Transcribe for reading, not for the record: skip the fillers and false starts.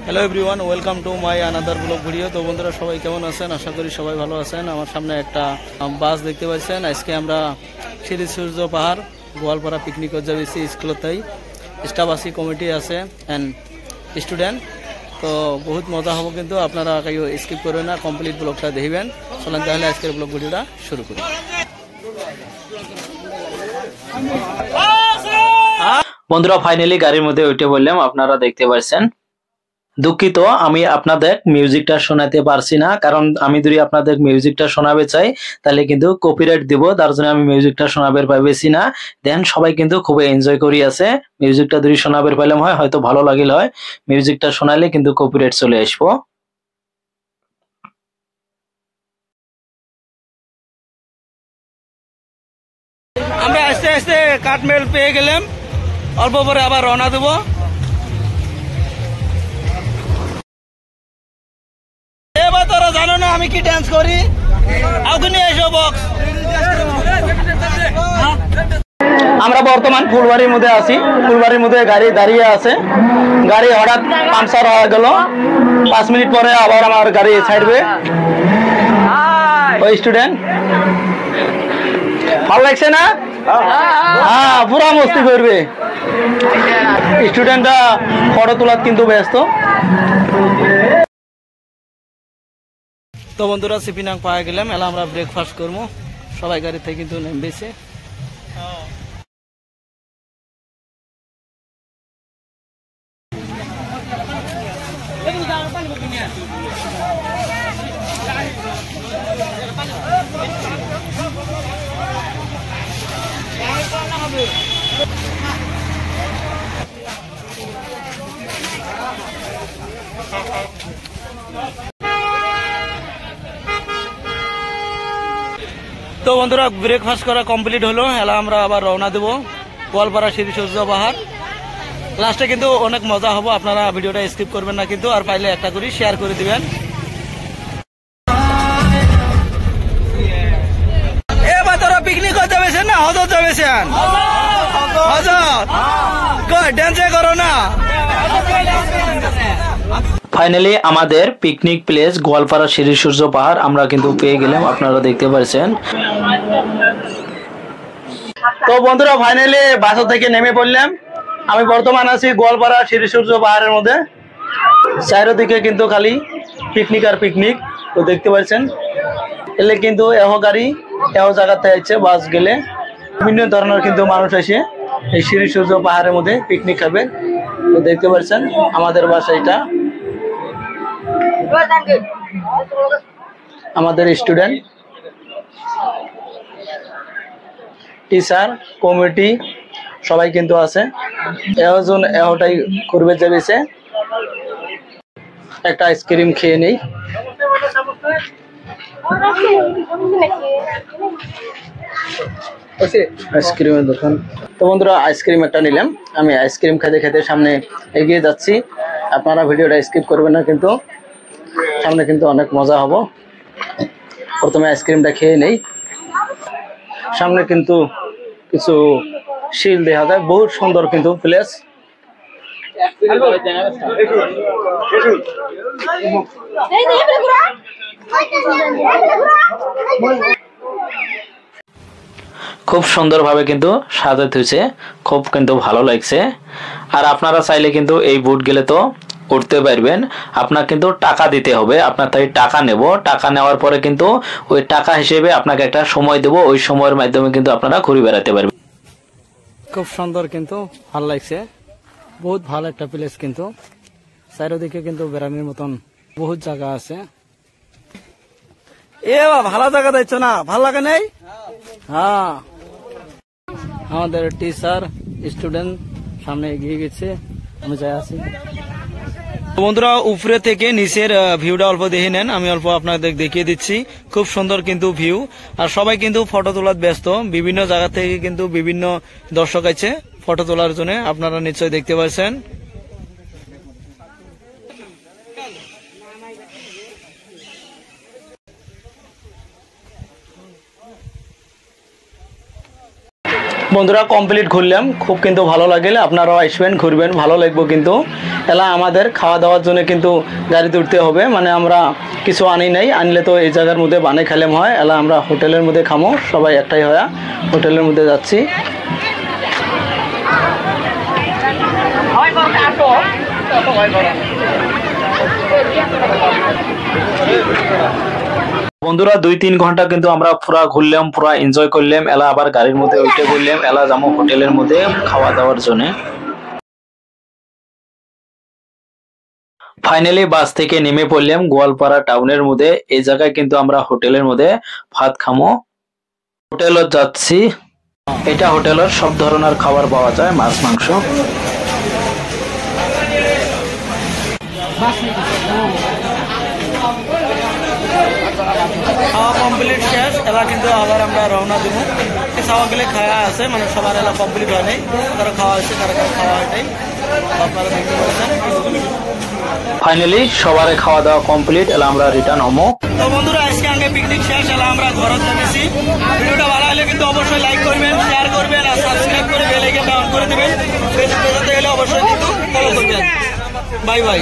Hello everyone, welcome to my another blog video. তো বন্ধুরা সবাই কেমন আছেন? আশা করি সবাই ভালো আছেন। আমার সামনে একটা বাস দেখতে পাচ্ছেন। আজকে আমরা শ্রী সূর্য পাহাড় গোয়ালপাড়া পিকনিক যাচ্ছি স্কুলতেই। স্টাফ আছি, কমিটি আছে অ্যান্ড স্টুডেন্ট। তো বহুত মজা হবো, কিন্তু আপনারা কেউ স্কিপ করবেন না, কমপ্লিট ব্লগটা দেখবেন। চলেন তাহলে আজকের ব্লগ ভিডিওটা শুরু করি। বন্ধুরা ফাইনালি গাড়ির মধ্যে উঠে বললাম, আপনারা দেখতে পাচ্ছেন। দুঃখিত, আমি আপনাদের মিউজিকটা শোনাতে পারছি না, কারণ আমি যদি আপনাদের মিউজিকটা শোনাবে চাই তাহলে কিন্তু কপিরাইট দিব, তার জন্য আমি মিউজিকটা শোনাবের পাইবেছি না। দেন সবাই কিন্তু খুব এনজয় করি আছে। মিউজিকটা যদি শোনাবের পাইলাম হয় হয়তো ভালো লাগিল হয়, মিউজিকটা শোনালে কিন্তু কপিরাইট চলে আসবো। আমরা আস্তে আস্তে কাঠমেল পেয়ে গেলাম, অল্প পরে আবার রওনা দেবো। এবার তোরা জানো না আমি কি ডান্স করি, ওখানে এসো বক্স। আমরা বর্তমান ফুলবাড়ির মধ্যে আছি। ফুলবাড়ির মধ্যে গাড়ি দাঁড়িয়ে আছে। গাড়ি হঠাৎ পাংচার হয়ে গেল। 5 মিনিট পরে আবার আমার গাড়ি ছাড়বে। ওই স্টুডেন্ট ভালো লাগছে না? হ্যাঁ, পুরা মস্তি করবে। স্টুডেন্টরা ফটো তোলার কিন্তু ব্যস্ত। তো বন্ধুরা সিপিনাং পাওয়া গেলাম, এলা আমরা ব্রেকফাস্ট করবো। সবাই গাড়ি থেকে কিন্তু নেমেছে। তো বন্ধুরা ব্রেকফাস্ট করা কমপ্লিট হলো, এলা আমরা আবার রওনা দেবো গোয়ালপাড়া শ্রী সূর্য পাহাড়। লাস্টে কিন্তু অনেক মজা হবো, আপনারা ভিডিওটা স্কিপ করবেন না কিন্তু, আর পাইলে একটা করে শেয়ার করে দিবেন। এবার তোরা পিকনিক করতে যাবেছেন না হজর যাবেছেন? হজর ডান্স করো না। ফাইনালি আমাদের পিকনিক প্লেস গোয়ালপাড়া শ্রী সূর্য পাহাড় আমরা কিন্তু পেয়ে গেলাম, আপনারা দেখতে পাচ্ছেন। তো বন্ধুরা ফাইনালি বাসা থেকে নেমে পড়লাম। আমি বর্তমান আছি গোয়ালপাড়া শ্রী সূর্য পাহাড়ের মধ্যে। চারিদিকে কিন্তু খালি পিকনিক আর পিকনিক। তো দেখতে পাচ্ছেন এলে কিন্তু এহ গাড়ি এহ জায়গাতে আছে বাস গেলে বিভিন্ন ধরনের কিন্তু মানুষ এসে এই শ্রী সূর্য পাহাড়ের মধ্যে পিকনিক খাবে। তো দেখতে পাচ্ছেন আমাদের বাসা এটা। আমাদের স্টুডেন্ট, টিচার, কমিটি সবাই কিন্তু আছে। এজন এহটাই করবে যাবেছে। একটা আইসক্রিম খেয়ে নেই। আইসক্রিমের দোকান। তো বন্ধুরা আইসক্রিম একটা নিলাম। আমি আইসক্রিম খেতে খেতে সামনে এগিয়ে যাচ্ছি। আপনারা ভিডিওটা স্কিপ করবেন না কিন্তু, সামনে কিন্তু অনেক মজা হবো। প্রথমে আইসক্রিমটা খেয়ে নেই। সামনে কিন্তু কিছু শিল দেখা যায়, বহুত সুন্দর কিন্তু প্লেস। খুব সুন্দরভাবে কিন্তু সাজাতে হয়েছে, খুব কিন্তু ভালো লাগছে। আর আপনারা চাইলে কিন্তু এই বুট গেলে তো উঠতে পারবেন। আপনার কিন্তু টাকা দিতে হবে। আপনার তাই টাকা নেব, টাকা নেওয়ার পরে কিন্তু ওই টাকা হিসেবে আপনাকে একটা সময় দেবো, ওই সময়ের মাধ্যমে কিন্তু আপনারা ঘুরে বেড়াতে পারবেন। খুব সুন্দর কিন্তু ভালো লাগছে, বহুত ভালো একটা প্লেস কিন্তু। চারিদিকে কিন্তু বেড়ানোর মতন বহুত জায়গা আছে। এ ভালো জায়গা দেখছো না? ভালো লাগে নাই? হ্যাঁ, আমাদের টিচার স্টুডেন্ট সামনে এগিয়ে গেছে, আমি যাই আছি। বন্ধুরা উপরে থেকে নিচের ভিউটা অল্প দেখে নেন, আমি অল্প আপনাদের দেখিয়ে দিচ্ছি। খুব সুন্দর কিন্তু ভিউ। আর সবাই কিন্তু ফটো তোলার ব্যস্ত। বিভিন্ন জায়গা থেকে কিন্তু বিভিন্ন দর্শক আছে ফটো তোলার জন্য, আপনারা নিশ্চয়ই দেখতে পাচ্ছেন। বন্ধুরা কমপ্লিট ঘুরলাম, খুব কিন্তু ভালো লাগলে আপনারাও আসবেন, ঘুরবেন, ভালো লাগবে কিন্তু। এলা আমাদের খাওয়া দাওয়ার জন্য কিন্তু গাড়িতে উঠতে হবে, মানে আমরা কিছু আনি নাই, আনলে তো এই জায়গার মধ্যে বানাই খাইলাম হয়। এলা আমরা হোটেলের মধ্যে খামো, সবাই একটাই হয়, হোটেলের মধ্যে যাচ্ছি। বন্ধুরা 2-3 ঘন্টা কিন্তু আমরা পুরা ঘুরলাম, পুরা এনজয় করলাম। এলা আবার গাড়ির মধ্যে উঠে পড়লাম, এলা যাবো হোটেলের মধ্যে খাওয়া দাওয়ার জন্য। ফাইনালি বাস থেকে নেমে পড়লাম গোয়ালপাড়া টাউনের মধ্যে। এই জায়গায় কিন্তু আমরা হোটেলের মধ্যে ভাত খামো। হোটেলত যাচ্ছি, এটা হোটেলের সব ধরনের খাবার পাওয়া যায়, মাছ মাংস। খাওয়া কমপ্লিট শেষ, এলা কিন্তু আবার আমরা রওনা দিব। খাওয়াগুলো খাওয়া আছে, মানে সবার এলা কমপ্লিট হয় নাই, কারো খাওয়া হয়েছে, কারো খাওয়া হয় নাই, আপনারা দেখতে পাচ্ছেন। ফাইনালি সবার খাওয়া দাওয়া কমপ্লিট, এলা আমরা রিটার্ন হবো। তো বন্ধুরা আজকে আগে পিকনিক শেষ, এলা আমরা ঘরে যাচ্ছি। ভিডিওটা ভালো হলে কিন্তু অবশ্যই লাইক করবেন, শেয়ার করবেন আর সাবস্ক্রাইব করে বেল আইকনটা অন করে দিবেন। ফেসবুকে অবশ্যই কিন্তু ফলো করবেন। Bye bye.